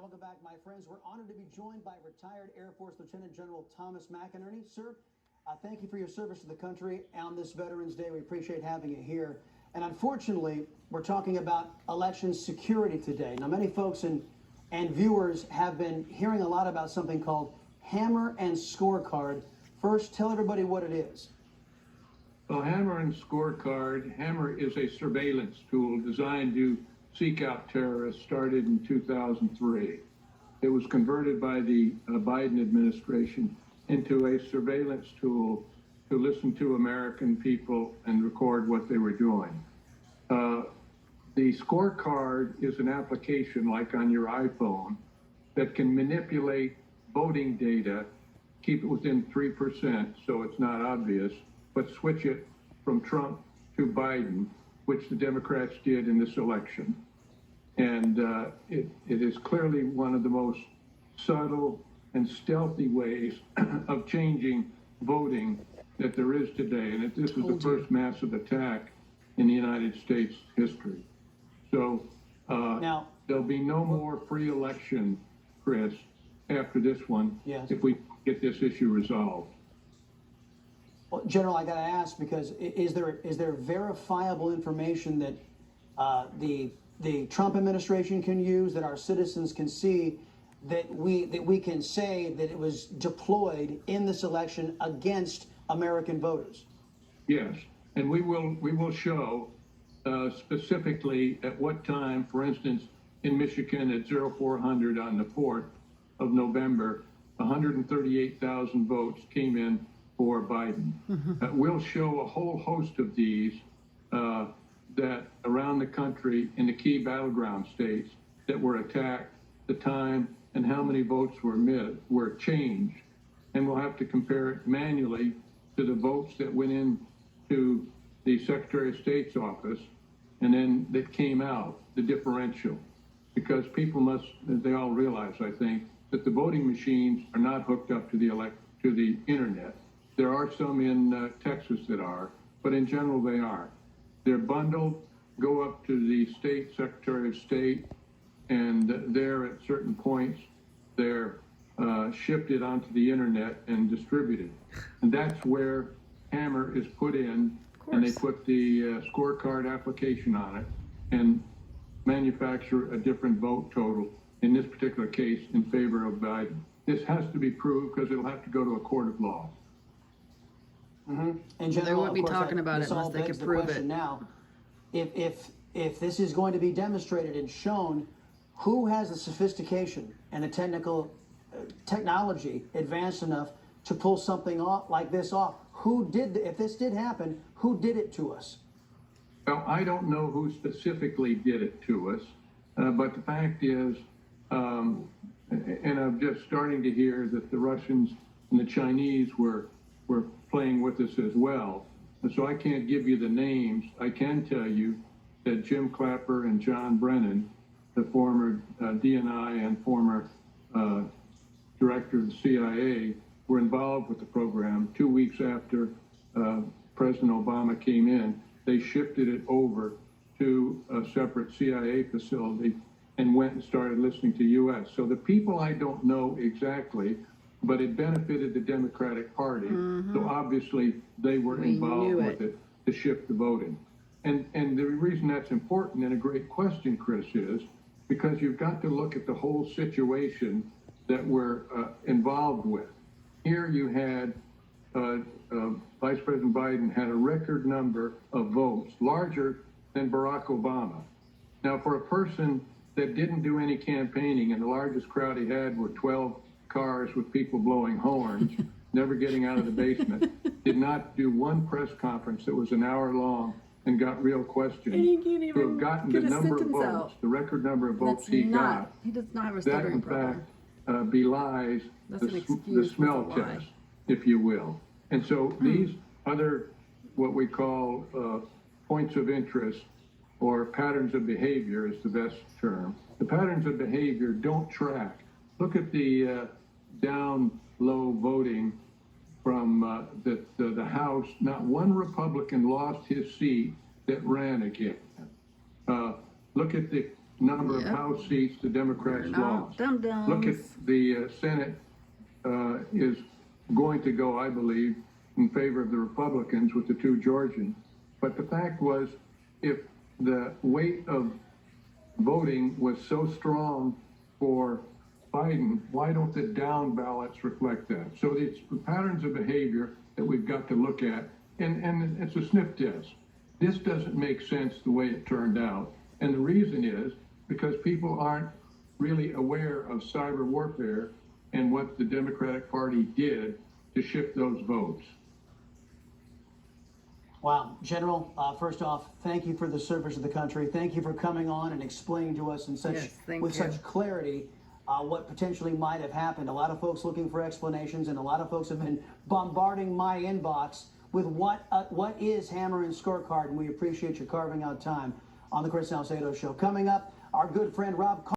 welcome back, my friends. We're honored to be joined by retired Air Force Lieutenant General Thomas McInerney. Sir, thank you for your service to the country on this Veterans Day. We appreciate having you here. And unfortunately, we're talking about election security today. Now, many folks and viewers have been hearing a lot about something called Hammer and Scorecard. First, tell everybody what it is. Well, Hammer and Scorecard, Hammer is a surveillance tool designed to seek out terrorists, started in 2003. It was converted by the Biden administration into a surveillance tool to listen to American people and record what they were doing. The Scorecard is an application like on your iPhone that can manipulate voting data, keep it within 3% so it's not obvious, but switch it from Trump to Biden, which the Democrats did in this election. And it is clearly one of the most subtle and stealthy ways of changing voting that there is today. And this is the first massive attack in the United States history. So now there'll be no more free election, Chris, after this one, if we get this issue resolved. Well, General, I got to ask, because is there verifiable information that the Trump administration can use, that our citizens can see, that we can say that it was deployed in this election against American voters? Yes, and we will show specifically at what time. For instance, in Michigan at 0400 on the 4th of November, 138,000 votes came in for Biden. We'll show a whole host of these that around the country in the key battleground states that were attacked, the time and how many votes were changed. And we'll have to compare it manually to the votes that went in to the Secretary of State's office and then that came out, the differential. Because people they all realize, I think, that the voting machines are not hooked up to the internet. There are some in Texas that are, but in general they are. They're bundled, go up to the state Secretary of State, and there at certain points they're shifted onto the internet and distributed. And that's where Hammer is put in, and they put the scorecard application on it and manufacture a different vote total, in this particular case, in favor of Biden. This has to be proved because it'll have to go to a court of law. And General, they won't be of course, talking about it unless they can prove it. Now, if this is going to be demonstrated and shown, who has the sophistication and the technology advanced enough to pull something off like this off? Who did, if this did happen, who did it to us? Well, I don't know who specifically did it to us, but the fact is, and I'm just starting to hear that the Russians and the Chinese were playing with us as well. And so I can't give you the names. I can tell you that Jim Clapper and John Brennan, the former DNI and former director of the CIA, were involved with the program. 2 weeks after President Obama came in, they shifted it over to a separate CIA facility and went and started listening to U.S. So the people I don't know exactly, but it benefited the Democratic Party. So obviously they were involved with it to shift the voting. And the reason that's important and a great question, Chris, is because you've got to look at the whole situation that we're involved with. Here you had Vice President Biden had a record number of votes, larger than Barack Obama. Now, for a person that didn't do any campaigning, and the largest crowd he had were 12 cars with people blowing horns, never getting out of the basement, did not do one press conference that was an hour long and got real questions. To have gotten the number of votes, the record number of votes he got, he does not have a that stuttering in problem. fact belies the smell test, if you will. And so these other, what we call points of interest or patterns of behavior is the best term. The patterns of behavior don't track. Look at the down low voting from the House. Not one Republican lost his seat that ran again. Look at the number of House seats the Democrats lost. Dum-dums. Look at the Senate is going to go, I believe, in favor of the Republicans with the 2 Georgians. But the fact was, if the weight of voting was so strong for Biden, why don't the down ballots reflect that? So it's the patterns of behavior that we've got to look at, and it's a sniff test. This doesn't make sense the way it turned out. And the reason is because people aren't really aware of cyber warfare and what the Democratic Party did to shift those votes. Wow. General, first off, thank you for the service of the country. Thank you for coming on and explaining to us in such such clarity what potentially might have happened. A lot of folks looking for explanations, and a lot of folks have been bombarding my inbox with what is Hammer and Scorecard, and we appreciate you carving out time on the Chris Salcedo Show. Coming up, our good friend Rob